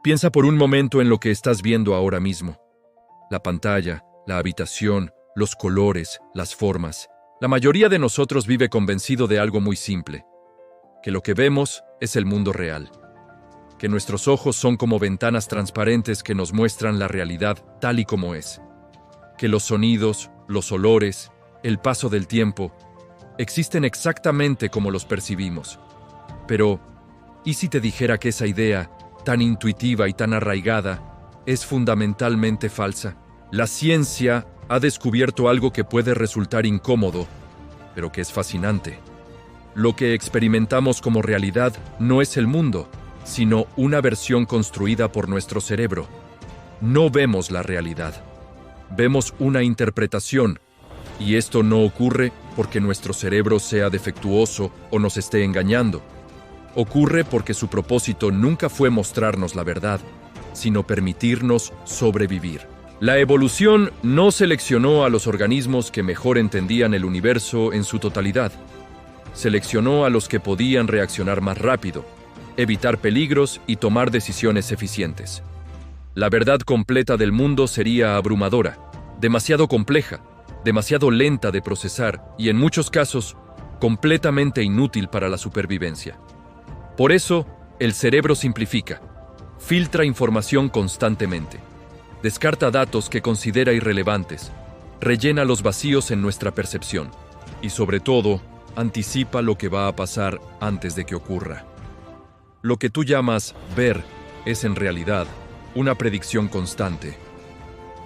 Piensa por un momento en lo que estás viendo ahora mismo. La pantalla, la habitación, los colores, las formas. La mayoría de nosotros vive convencido de algo muy simple, que lo que vemos es el mundo real, que nuestros ojos son como ventanas transparentes que nos muestran la realidad tal y como es, que los sonidos, los olores, el paso del tiempo, existen exactamente como los percibimos. Pero, ¿y si te dijera que esa idea, tan intuitiva y tan arraigada, es fundamentalmente falsa? La ciencia ha descubierto algo que puede resultar incómodo, pero que es fascinante. Lo que experimentamos como realidad no es el mundo, sino una versión construida por nuestro cerebro. No vemos la realidad. Vemos una interpretación, y esto no ocurre porque nuestro cerebro sea defectuoso o nos esté engañando. Ocurre porque su propósito nunca fue mostrarnos la verdad, sino permitirnos sobrevivir. La evolución no seleccionó a los organismos que mejor entendían el universo en su totalidad. Seleccionó a los que podían reaccionar más rápido, evitar peligros y tomar decisiones eficientes. La verdad completa del mundo sería abrumadora, demasiado compleja, demasiado lenta de procesar y, en muchos casos, completamente inútil para la supervivencia. Por eso, el cerebro simplifica, filtra información constantemente, descarta datos que considera irrelevantes, rellena los vacíos en nuestra percepción y, sobre todo, anticipa lo que va a pasar antes de que ocurra. Lo que tú llamas ver es, en realidad, una predicción constante.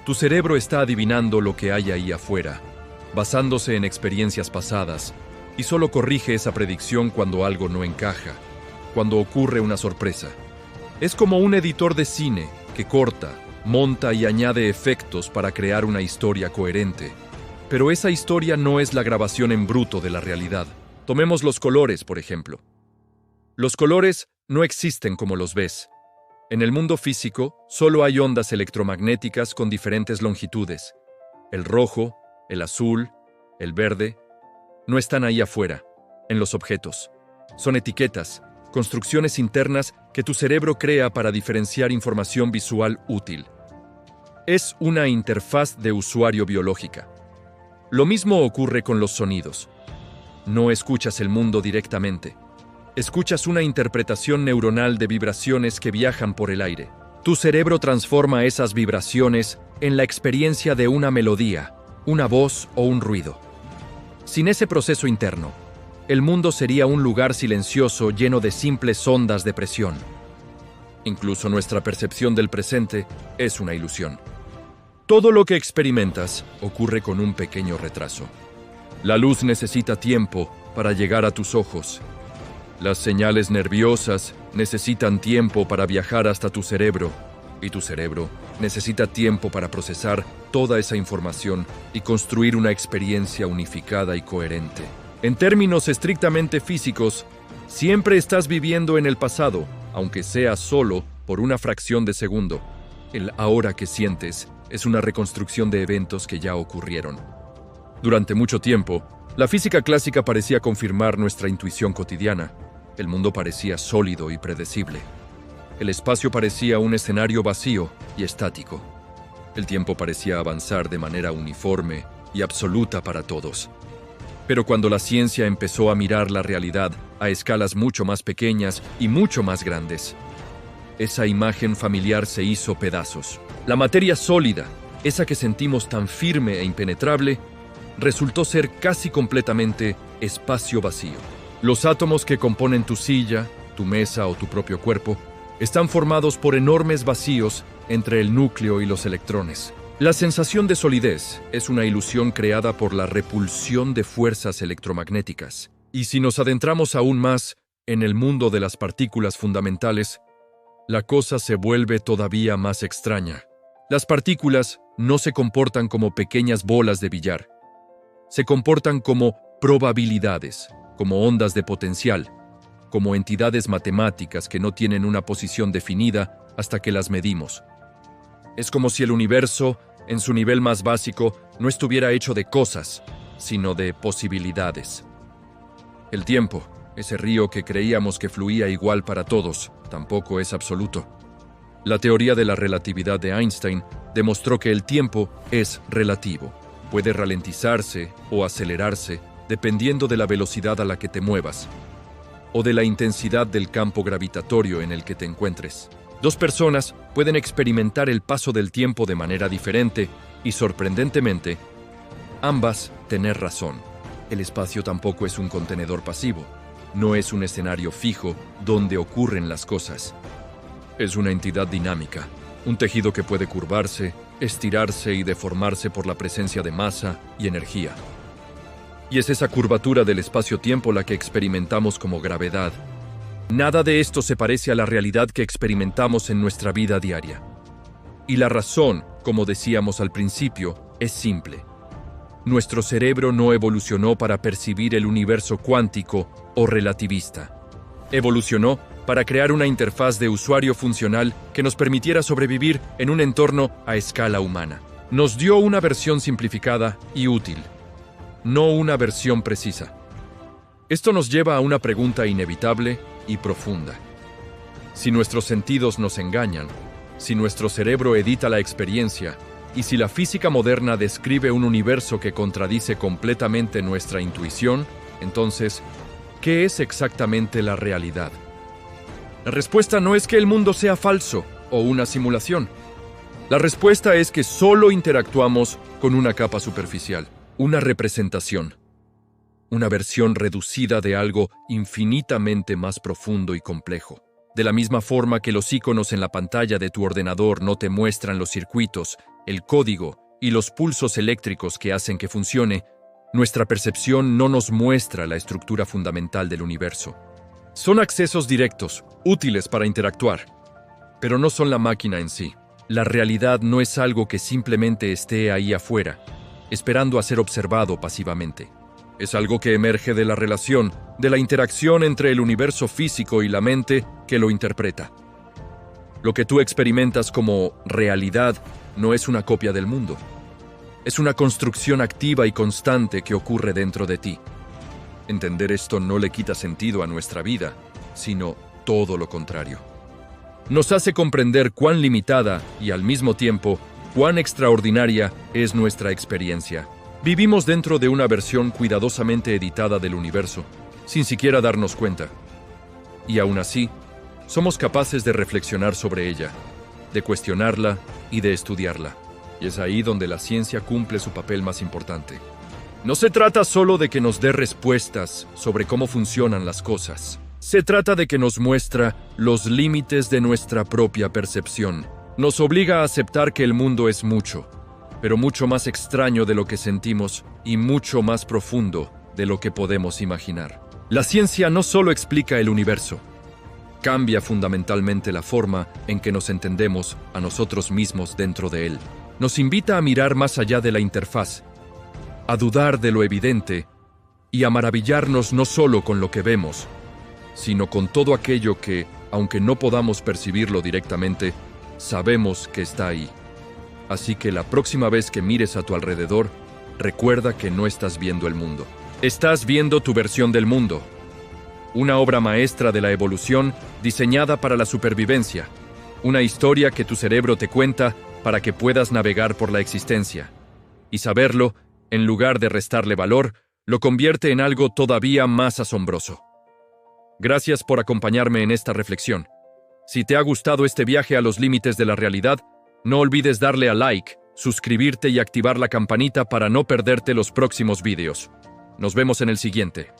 Tu cerebro está adivinando lo que hay ahí afuera, basándose en experiencias pasadas, y solo corrige esa predicción cuando algo no encaja, cuando ocurre una sorpresa. Es como un editor de cine que corta, monta y añade efectos para crear una historia coherente. Pero esa historia no es la grabación en bruto de la realidad. Tomemos los colores, por ejemplo. Los colores no existen como los ves. En el mundo físico, solo hay ondas electromagnéticas con diferentes longitudes. El rojo, el azul, el verde, no están ahí afuera, en los objetos. Son etiquetas, construcciones internas que tu cerebro crea para diferenciar información visual útil. Es una interfaz de usuario biológica. Lo mismo ocurre con los sonidos. No escuchas el mundo directamente. Escuchas una interpretación neuronal de vibraciones que viajan por el aire. Tu cerebro transforma esas vibraciones en la experiencia de una melodía, una voz o un ruido. Sin ese proceso interno, el mundo sería un lugar silencioso lleno de simples ondas de presión. Incluso nuestra percepción del presente es una ilusión. Todo lo que experimentas ocurre con un pequeño retraso. La luz necesita tiempo para llegar a tus ojos. Las señales nerviosas necesitan tiempo para viajar hasta tu cerebro, y tu cerebro necesita tiempo para procesar toda esa información y construir una experiencia unificada y coherente. En términos estrictamente físicos, siempre estás viviendo en el pasado, aunque sea solo por una fracción de segundo. El ahora que sientes es una reconstrucción de eventos que ya ocurrieron. Durante mucho tiempo, la física clásica parecía confirmar nuestra intuición cotidiana. El mundo parecía sólido y predecible. El espacio parecía un escenario vacío y estático. El tiempo parecía avanzar de manera uniforme y absoluta para todos. Pero cuando la ciencia empezó a mirar la realidad a escalas mucho más pequeñas y mucho más grandes, esa imagen familiar se hizo pedazos. La materia sólida, esa que sentimos tan firme e impenetrable, resultó ser casi completamente espacio vacío. Los átomos que componen tu silla, tu mesa o tu propio cuerpo están formados por enormes vacíos entre el núcleo y los electrones. La sensación de solidez es una ilusión creada por la repulsión de fuerzas electromagnéticas. Y si nos adentramos aún más en el mundo de las partículas fundamentales, la cosa se vuelve todavía más extraña. Las partículas no se comportan como pequeñas bolas de billar. Se comportan como probabilidades, como ondas de potencial, como entidades matemáticas que no tienen una posición definida hasta que las medimos. Es como si el universo, en su nivel más básico, no estuviera hecho de cosas, sino de posibilidades. El tiempo, ese río que creíamos que fluía igual para todos, tampoco es absoluto. La teoría de la relatividad de Einstein demostró que el tiempo es relativo. Puede ralentizarse o acelerarse dependiendo de la velocidad a la que te muevas o de la intensidad del campo gravitatorio en el que te encuentres. Dos personas pueden experimentar el paso del tiempo de manera diferente y, sorprendentemente, ambas tener razón. El espacio tampoco es un contenedor pasivo. No es un escenario fijo donde ocurren las cosas. Es una entidad dinámica, un tejido que puede curvarse, estirarse y deformarse por la presencia de masa y energía. Y es esa curvatura del espacio-tiempo la que experimentamos como gravedad. Nada de esto se parece a la realidad que experimentamos en nuestra vida diaria. Y la razón, como decíamos al principio, es simple. Nuestro cerebro no evolucionó para percibir el universo cuántico o relativista. Evolucionó para crear una interfaz de usuario funcional que nos permitiera sobrevivir en un entorno a escala humana. Nos dio una versión simplificada y útil, no una versión precisa. Esto nos lleva a una pregunta inevitable y profunda. Si nuestros sentidos nos engañan, si nuestro cerebro edita la experiencia, y si la física moderna describe un universo que contradice completamente nuestra intuición, entonces, ¿qué es exactamente la realidad? La respuesta no es que el mundo sea falso o una simulación. La respuesta es que solo interactuamos con una capa superficial, una representación, una versión reducida de algo infinitamente más profundo y complejo. De la misma forma que los iconos en la pantalla de tu ordenador no te muestran los circuitos, el código y los pulsos eléctricos que hacen que funcione, nuestra percepción no nos muestra la estructura fundamental del universo. Son accesos directos, útiles para interactuar, pero no son la máquina en sí. La realidad no es algo que simplemente esté ahí afuera, esperando a ser observado pasivamente. Es algo que emerge de la relación, de la interacción entre el universo físico y la mente que lo interpreta. Lo que tú experimentas como realidad no es una copia del mundo. Es una construcción activa y constante que ocurre dentro de ti. Entender esto no le quita sentido a nuestra vida, sino todo lo contrario. Nos hace comprender cuán limitada y, al mismo tiempo, cuán extraordinaria es nuestra experiencia. Vivimos dentro de una versión cuidadosamente editada del universo, sin siquiera darnos cuenta. Y aún así, somos capaces de reflexionar sobre ella, de cuestionarla y de estudiarla. Y es ahí donde la ciencia cumple su papel más importante. No se trata solo de que nos dé respuestas sobre cómo funcionan las cosas. Se trata de que nos muestra los límites de nuestra propia percepción. Nos obliga a aceptar que el mundo es mucho, pero mucho más extraño de lo que sentimos y mucho más profundo de lo que podemos imaginar. La ciencia no solo explica el universo, cambia fundamentalmente la forma en que nos entendemos a nosotros mismos dentro de él. Nos invita a mirar más allá de la interfaz, a dudar de lo evidente y a maravillarnos no solo con lo que vemos, sino con todo aquello que, aunque no podamos percibirlo directamente, sabemos que está ahí. Así que la próxima vez que mires a tu alrededor, recuerda que no estás viendo el mundo. Estás viendo tu versión del mundo. Una obra maestra de la evolución diseñada para la supervivencia. Una historia que tu cerebro te cuenta para que puedas navegar por la existencia. Y saberlo, en lugar de restarle valor, lo convierte en algo todavía más asombroso. Gracias por acompañarme en esta reflexión. Si te ha gustado este viaje a los límites de la realidad, no olvides darle a like, suscribirte y activar la campanita para no perderte los próximos vídeos. Nos vemos en el siguiente.